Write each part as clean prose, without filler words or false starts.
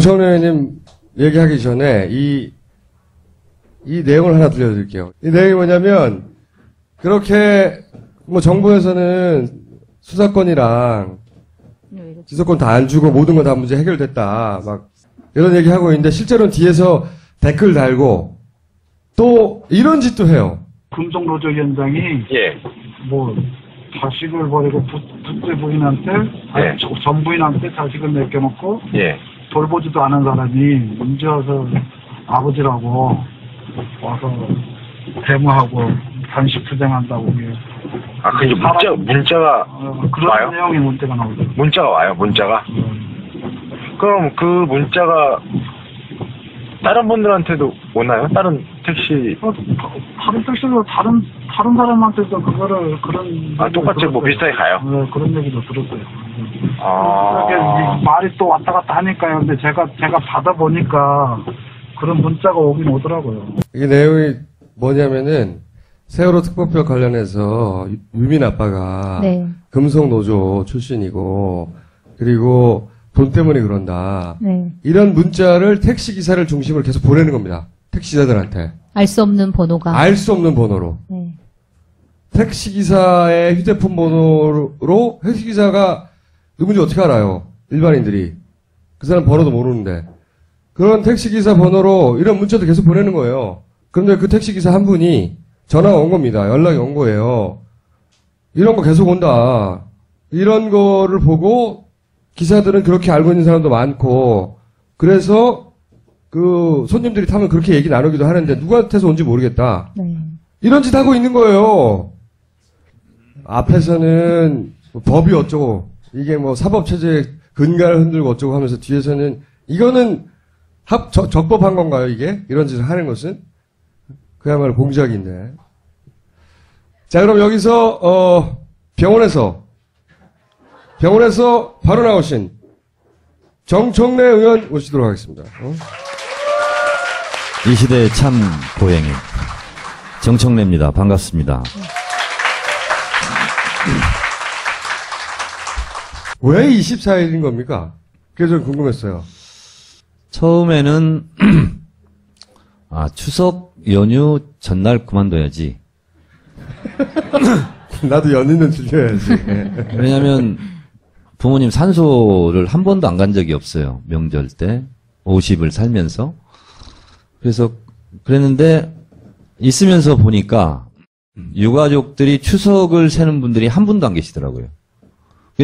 정청래 의원님 얘기하기 전에 이 내용을 하나 들려드릴게요. 이 내용이 뭐냐면, 그렇게, 뭐 정부에서는 수사권이랑 지소권 다 안 주고 모든 거 다 문제 해결됐다. 막, 이런 얘기 하고 있는데, 실제로는 뒤에서 댓글 달고, 또, 이런 짓도 해요. 금속노조 위원장이, 뭐, 자식을 버리고 둘째 부인한테, 전 부인한테 자식을 맡겨놓고, 돌보지도 않은 사람이 이제 와서 아버지라고 와서 데모하고 단식 투쟁한다고. 그게 문자가 그런 와요? 내용의 문자가 나오죠. 문자가 와요, 문자가? 그럼 그 문자가 다른 분들한테도 오나요? 다른 택시? 다른 택시도 다른 사람한테도 그거를 그런. 똑같이 뭐 비슷하게 가요? 네, 그런 얘기도 들었어요. 말이 또 왔다 갔다 하니까요. 근데 제가 받아보니까 그런 문자가 오긴 오더라고요. 이게 내용이 뭐냐면은, 세월호 특보법 관련해서 유민 아빠가 네. 금속노조 출신이고, 그리고 돈 때문에 그런다. 네. 이런 문자를 택시기사를 중심으로 계속 보내는 겁니다. 택시자들한테. 알 수 없는 번호가. 알 수 없는 번호로. 네. 택시기사의 휴대폰 번호로 택시기사가 누군지 어떻게 알아요? 일반인들이. 그 사람 번호도 모르는데. 그런 택시기사 번호로 이런 문자도 계속 보내는 거예요. 그런데 그 택시기사 한 분이 전화가 온 겁니다. 연락이 온 거예요. 이런 거 계속 온다. 이런 거를 보고 기사들은 그렇게 알고 있는 사람도 많고, 그래서 그 손님들이 타면 그렇게 얘기 나누기도 하는데 누구한테서 온지 모르겠다. 네. 이런 짓 하고 있는 거예요. 앞에서는 뭐 법이 어쩌고, 이게 뭐 사법체제 근간을 흔들고 어쩌고 하면서 뒤에서는 이거는 적법한 건가요, 이게? 이런 짓을 하는 것은? 그야말로 공작인데. 자, 그럼 여기서, 병원에서 바로 나오신 정청래 의원 모시도록 하겠습니다. 이 시대의 참 고행인 정청래입니다. 반갑습니다. 왜 24일인 겁니까? 그게 좀 궁금했어요. 처음에는 추석 연휴 전날 그만둬야지. 나도 연인은 들려야지. 왜냐하면 부모님 산소를 한 번도 안 간 적이 없어요. 명절 때 50을 살면서. 그래서 그랬는데 있으면서 보니까 유가족들이 추석을 세는 분들이 한 분도 안 계시더라고요.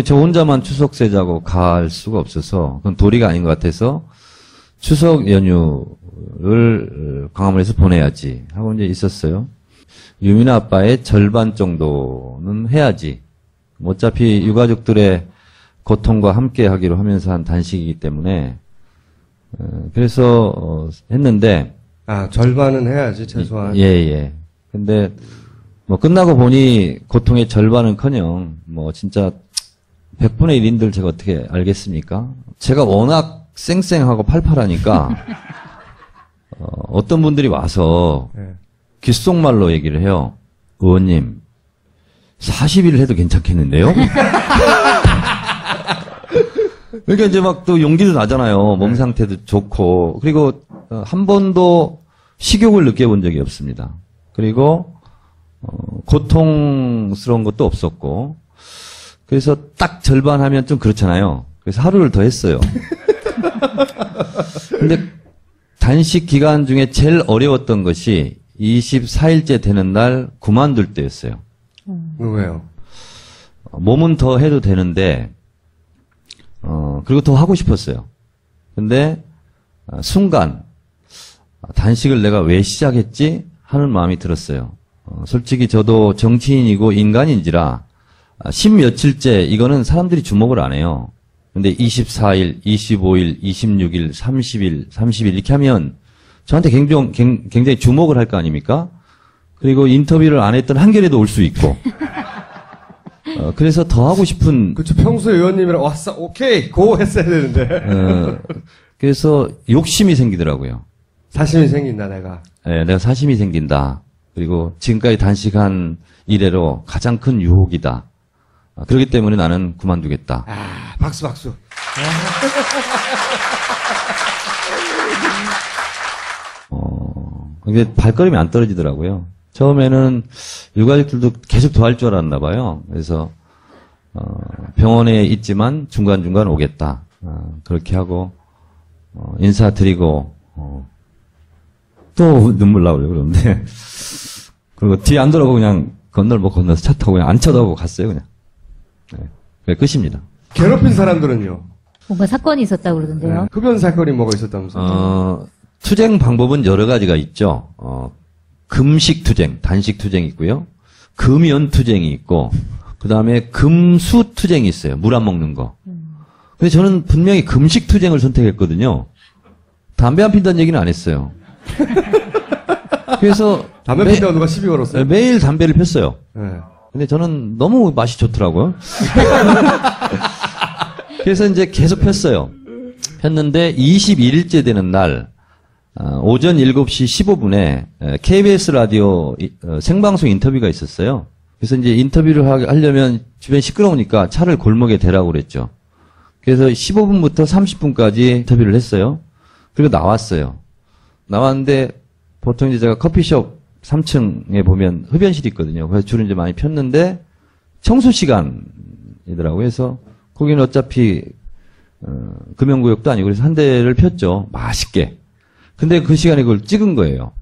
저 혼자만 추석 세자고 갈 수가 없어서 그건 도리가 아닌 것 같아서 추석 연휴를 광화문에서 보내야지 하고 이제 있었어요. 유민 아빠의 절반 정도는 해야지. 어차피 유가족들의 고통과 함께 하기로 하면서 한 단식이기 때문에 그래서 했는데 절반은 해야지 최소한. 예. 근데 뭐 끝나고 보니 고통의 절반은커녕 뭐 진짜 100분의 1인들 제가 어떻게 알겠습니까? 제가 워낙 쌩쌩하고 팔팔하니까 어떤 분들이 와서 귓속말로 얘기를 해요. 의원님 40일 해도 괜찮겠는데요? 그러니까 이제 막 또 용기도 나잖아요. 몸 상태도 좋고. 그리고 한 번도 식욕을 느껴본 적이 없습니다. 그리고 고통스러운 것도 없었고. 그래서 딱 절반 하면 좀 그렇잖아요. 그래서 하루를 더 했어요. 근데 단식 기간 중에 제일 어려웠던 것이 24일째 되는 날 그만둘 때였어요. 왜요? 몸은 더 해도 되는데 그리고 더 하고 싶었어요. 근데 순간 단식을 내가 왜 시작했지 하는 마음이 들었어요. 솔직히 저도 정치인이고 인간인지라 10며칠째 이거는 사람들이 주목을 안 해요. 근데 24일, 25일, 26일, 30일 이렇게 하면 저한테 굉장히 주목을 할 거 아닙니까? 그리고 인터뷰를 안 했던 한겨레도 올 수 있고. 그래서 더 하고 싶은. 그쵸, 평소에 의원님이랑 왔어, 오케이, 고 했어야 되는데. 그래서 욕심이 생기더라고요. 사심이 생긴다, 내가. 네, 내가 사심이 생긴다. 그리고 지금까지 단식한 이래로 가장 큰 유혹이다. 그렇기 때문에 나는 그만두겠다. 박수. 근데 발걸음이 안 떨어지더라고요. 처음에는 유가족들도 계속 더 할 줄 알았나 봐요. 그래서 병원에 있지만 중간중간 오겠다. 그렇게 하고 인사드리고 또 눈물 나오려고 그러는데 그리고 뒤에 안 돌아보고 그냥 건너서 차 타고 그냥 안 쳐다보고 갔어요. 그냥. 네. 그게 끝입니다. 괴롭힌 사람들은요? 뭔가 사건이 있었다고 그러던데요. 흡연 사건이 뭐가 있었다면서요? 투쟁 방법은 여러 가지가 있죠. 금식 투쟁, 단식 투쟁이 있고요. 금연 투쟁이 있고, 그 다음에 금수 투쟁이 있어요. 물 안 먹는 거. 근데 저는 분명히 금식 투쟁을 선택했거든요. 담배 안 핀다는 얘기는 안 했어요. 그래서 담배 피다가 누가 시비 걸었어요? 매일 담배를 폈어요. 네. 근데 저는 너무 맛이 좋더라고요. 그래서 이제 계속 폈어요. 폈는데 21일째 되는 날 오전 7시 15분에 KBS 라디오 생방송 인터뷰가 있었어요. 그래서 이제 인터뷰를 하려면 주변 시끄러우니까 차를 골목에 대라고 그랬죠. 그래서 15분부터 30분까지 인터뷰를 했어요. 그리고 나왔어요. 나왔는데 보통 이제 제가 커피숍 3층에 보면 흡연실이 있거든요. 그래서 줄을 이제 많이 폈는데 청소 시간이더라고요. 그래서 거기는 어차피 금연구역도 아니고 그래서 한 대를 폈죠. 맛있게. 근데 그 시간에 그걸 찍은 거예요.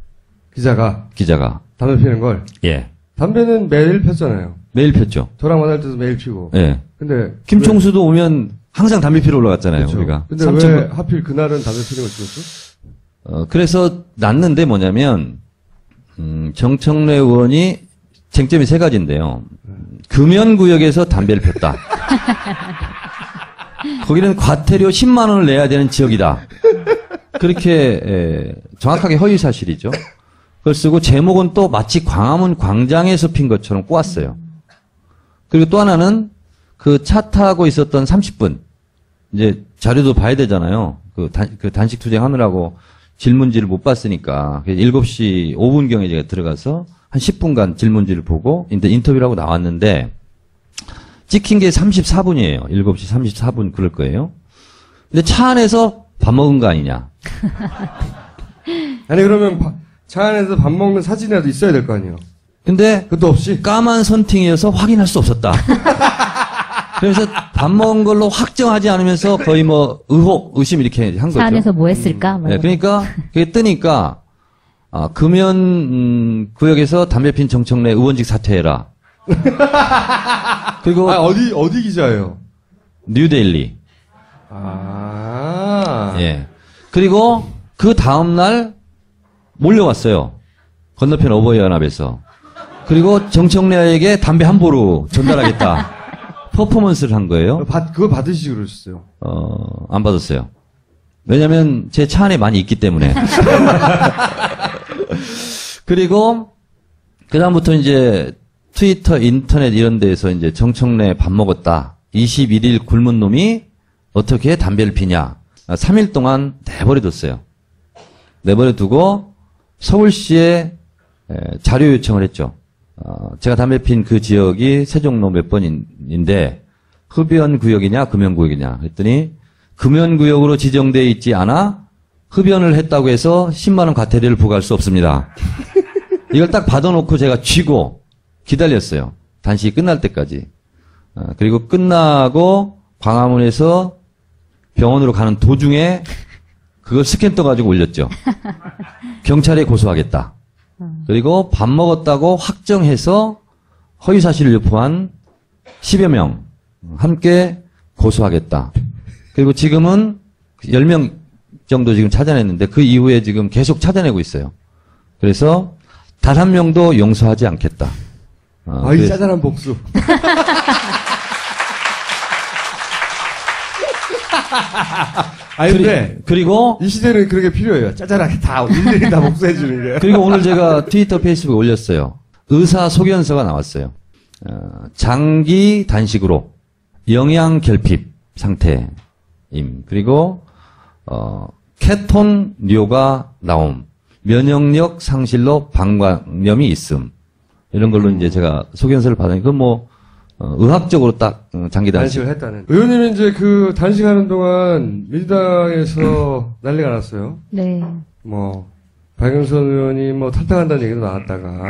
기자가 담배 피는 걸. 예. 담배는 매일 폈잖아요. 매일 폈죠. 저랑 만날 때도 매일 피고. 예. 근데 김총수도 오면 항상 담배 피러 올라갔잖아요. 그렇죠. 우리가. 근데 3층 왜 하필 그날은 담배 피는 걸 찍었어? 그래서 났는데 뭐냐면 정청래 의원이 쟁점이 세 가지인데요. 금연구역에서 담배를 폈다. 거기는 과태료 10만 원을 내야 되는 지역이다. 그렇게 정확하게 허위 사실이죠. 그걸 쓰고 제목은 또 마치 광화문 광장에서 핀 것처럼 꼬았어요. 그리고 또 하나는 그 차 타고 있었던 30분 이제 자료도 봐야 되잖아요. 그 단식 투쟁하느라고 질문지를 못 봤으니까 7시 5분경에 제가 들어가서 한 10분간 질문지를 보고 인터뷰를 하고 나왔는데 찍힌 게 34분이에요. 7시 34분 그럴 거예요. 근데 차 안에서 밥 먹은 거 아니냐. 아니 그러면 차 안에서 밥 먹는 사진이라도 있어야 될 거 아니에요. 근데 그것도 없이? 까만 선팅이어서 확인할 수 없었다. 그래서 밥 먹은 걸로 확정하지 않으면서 거의 뭐 의심 이렇게 한 거죠. 차 안에서 뭐 했을까? 네, 그러니까 그게 뜨니까 금연 구역에서 담배 핀 정청래 의원직 사퇴해라. 그리고 어디 기자예요? 뉴데일리. 예. 그리고 그 다음 날 몰려왔어요. 건너편 어버이연합에서. 그리고 정청래에게 담배 한 보루 전달하겠다. 퍼포먼스를 한 거예요. 그거 받으시지 그러셨어요. 안 받았어요. 왜냐면 제 차 안에 많이 있기 때문에. 그리고 그다음부터 이제 트위터, 인터넷 이런 데에서 이제 정청래 밥 먹었다. 21일 굶은 놈이 어떻게 담배를 피냐. 3일 동안 내버려뒀어요. 내버려두고 서울시에 자료 요청을 했죠. 제가 담배 핀 그 지역이 세종로 몇 번인데 흡연 구역이냐 금연 구역이냐 했더니 금연 구역으로 지정되어 있지 않아 흡연을 했다고 해서 10만 원 과태료를 부과할 수 없습니다. 이걸 딱 받아놓고 제가 쥐고 기다렸어요. 단식이 끝날 때까지. 그리고 끝나고 광화문에서 병원으로 가는 도중에 그걸 스캔 떠가지고 올렸죠. 경찰에 고소하겠다. 그리고 밥 먹었다고 확정해서 허위사실을 유포한 10여 명 함께 고소하겠다. 그리고 지금은 10명 정도 지금 찾아냈는데 그 이후에 지금 계속 찾아내고 있어요. 그래서 단 한 명도 용서하지 않겠다. 이 짜잘한 복수. 근데 그리고 이 시대는 그렇게 필요해요. 짜잘하게 다 일일이 다 복수해 주는 게. 그리고 오늘 제가 트위터, 페이스북에 올렸어요. 의사 소견서가 나왔어요. 장기 단식으로 영양 결핍 상태임. 그리고 케톤류가 나옴. 면역력 상실로 방광염이 있음. 이런 걸로 이제 제가 소견서를 받으니까 뭐 의학적으로 딱 장기 단식. 단식을 했다는. 의원님이 이제 그 단식하는 동안 민주당에서 난리가 났어요. 네. 뭐 박영선 의원이 뭐 탈당한다는 얘기도 나왔다가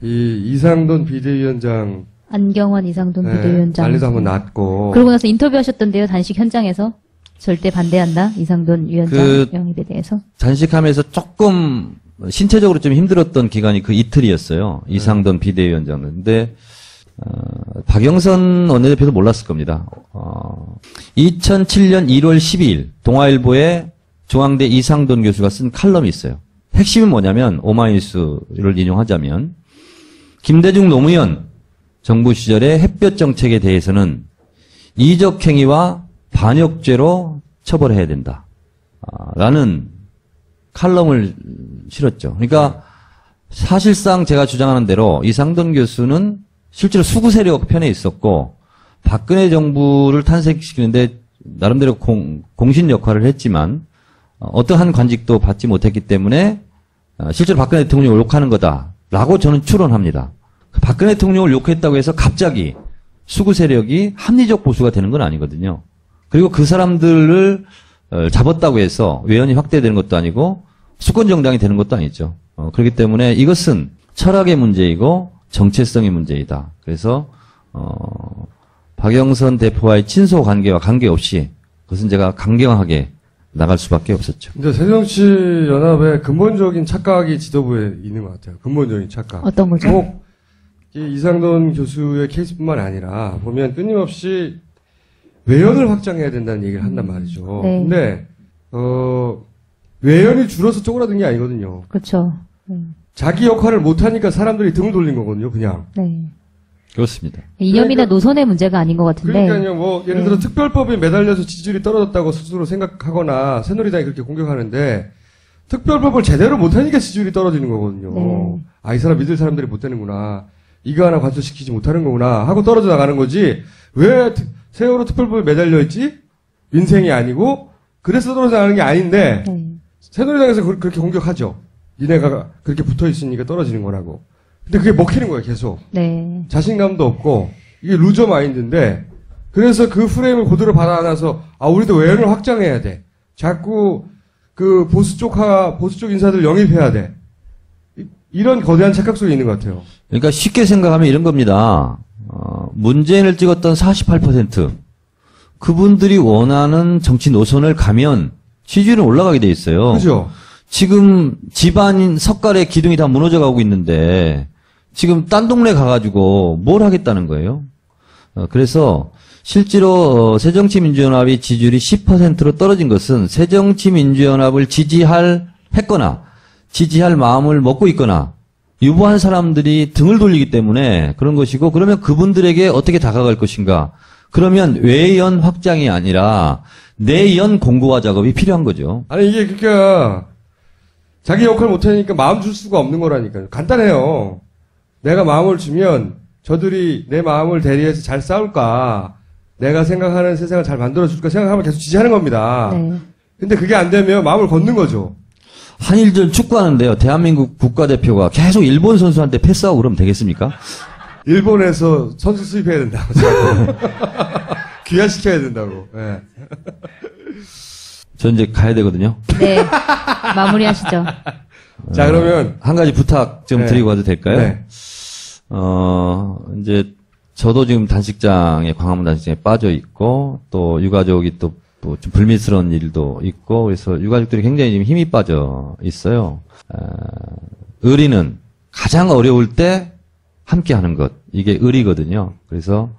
이 이상돈 비대위원장 안경원 이상돈 네, 비대위원장. 난리도 한번 났고 그러고 나서 인터뷰하셨던데요. 단식 현장에서. 절대 반대한다. 이상돈 위원장 영입에 대해서. 단식하면서 조금 신체적으로 좀 힘들었던 기간이 그 이틀이었어요. 이상돈 비대위원장은. 근데 박영선 원내대표도 몰랐을 겁니다. 2007년 1월 12일 동아일보에 중앙대 이상돈 교수가 쓴 칼럼이 있어요. 핵심은 뭐냐면 오마이뉴스를 인용하자면 김대중 노무현 정부 시절의 햇볕 정책에 대해서는 이적 행위와 반역죄로 처벌해야 된다. 라는 칼럼을 실었죠. 그러니까 사실상 제가 주장하는 대로 이상돈 교수는 실제로 수구 세력 편에 있었고 박근혜 정부를 탄생시키는데 나름대로 공신 역할을 했지만 어떠한 관직도 받지 못했기 때문에 실제로 박근혜 대통령을 욕하는 거다라고 저는 추론합니다. 박근혜 대통령을 욕했다고 해서 갑자기 수구 세력이 합리적 보수가 되는 건 아니거든요. 그리고 그 사람들을 잡았다고 해서 외연이 확대되는 것도 아니고 수권 정당이 되는 것도 아니죠. 그렇기 때문에 이것은 철학의 문제이고 정체성의 문제이다. 그래서 박영선 대표와의 친소 관계와 관계없이 그것은 제가 강경하게 나갈 수밖에 없었죠. 근데 새정치연합의 근본적인 착각이 지도부에 있는 것 같아요. 근본적인 착각. 어떤 거죠? 꼭 이상돈 교수의 케이스뿐만 아니라 보면 끊임없이 외연을 확장해야 된다는 얘기를 한단 말이죠. 네. 근데 외연이 줄어서 쪼그라든 게 아니거든요. 그렇죠. 자기 역할을 못하니까 사람들이 등을 돌린 거거든요, 그냥. 네. 그렇습니다. 이념이나 그러니까- 노선의 문제가 아닌 것 같은데. 그러니까요, 뭐, 예를 들어 특별법에 매달려서 지지율이 떨어졌다고 스스로 생각하거나 새누리당이 그렇게 공격하는데, 특별법을 제대로 못하니까 지지율이 떨어지는 거거든요. 네. 아, 이 사람 믿을 사람들이 못 되는구나. 이거 하나 관철시키지 못하는 거구나. 하고 떨어져 나가는 거지. 왜 세월호 특별법에 매달려 있지? 인생이 아니고, 그래서 떨어져 나가는 게 아닌데, 네. 새누리당에서 그렇게 공격하죠. 니네가 그렇게 붙어 있으니까 떨어지는 거라고. 근데 그게 먹히는 거예요, 계속. 네. 자신감도 없고, 이게 루저 마인드인데, 그래서 그 프레임을 그대로 받아 안아서, 아, 우리도 외연을 확장해야 돼. 자꾸, 그, 보수 쪽 인사들 영입해야 돼. 이런 거대한 착각 속에 있는 것 같아요. 그러니까 쉽게 생각하면 이런 겁니다. 문재인을 찍었던 48%. 그분들이 원하는 정치 노선을 가면 지지율은 올라가게 돼 있어요. 그죠? 지금 집안 석갈의 기둥이 다 무너져 가고 있는데 지금 딴 동네 가가지고 뭘 하겠다는 거예요. 그래서 실제로 새정치민주연합이 지지율이 10%로 떨어진 것은 새정치민주연합을 했거나 지지할 마음을 먹고 있거나 유보한 사람들이 등을 돌리기 때문에 그런 것이고, 그러면 그분들에게 어떻게 다가갈 것인가. 그러면 외연 확장이 아니라 내연 공고화 작업이 필요한 거죠. 아니, 이게 그러니까, 자기 역할 못하니까 마음 줄 수가 없는 거라니까요. 간단해요. 내가 마음을 주면 저들이 내 마음을 대리해서 잘 싸울까, 내가 생각하는 세상을 잘 만들어줄까 생각하면 계속 지지하는 겁니다. 네. 근데 그게 안 되면 마음을 걷는 거죠. 한일전 축구하는데요. 대한민국 국가대표가 계속 일본 선수한테 패스하고 그러면 되겠습니까? 일본에서 선수 수입해야 된다고. 귀화시켜야 된다고. 예. 저 이제 가야 되거든요. 네. 마무리하시죠. 자, 그러면. 한 가지 부탁 좀 네. 드리고 가도 될까요? 네. 이제 저도 지금 광화문 단식장에 빠져 있고, 또 유가족이 또 좀 불미스러운 일도 있고, 그래서 유가족들이 굉장히 지금 힘이 빠져 있어요. 의리는 가장 어려울 때 함께 하는 것. 이게 의리거든요. 그래서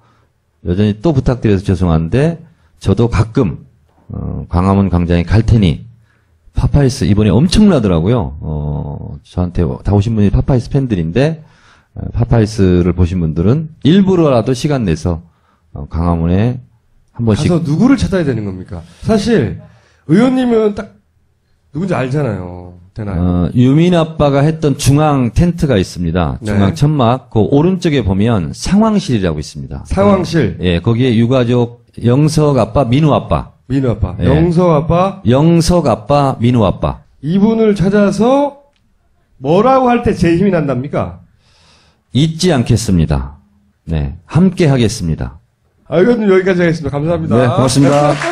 여전히 또 부탁드려서 죄송한데, 저도 가끔, 광화문 광장에 갈 테니, 파파이스 이번에 엄청나더라고요. 저한테 다 오신 분이 파파이스 팬들인데, 파파이스를 보신 분들은 일부러라도 시간 내서 광화문에 한 번씩 가서 누구를 찾아야 되는 겁니까? 사실, 의원님은 딱, 누군지 알잖아요. 되나요? 유민 아빠가 했던 중앙 텐트가 있습니다. 네. 중앙 천막 그 오른쪽에 보면 상황실이라고 있습니다. 상황실. 예, 거기에 유가족 영석 아빠, 민우 아빠, 민우 아빠. 예. 영석 아빠. 영석 아빠, 민우 아빠. 이분을 찾아서 뭐라고 할 때 제일 힘이 난답니까? 잊지 않겠습니다. 네, 함께 하겠습니다. 이건 여기까지 하겠습니다. 감사합니다. 네, 고맙습니다.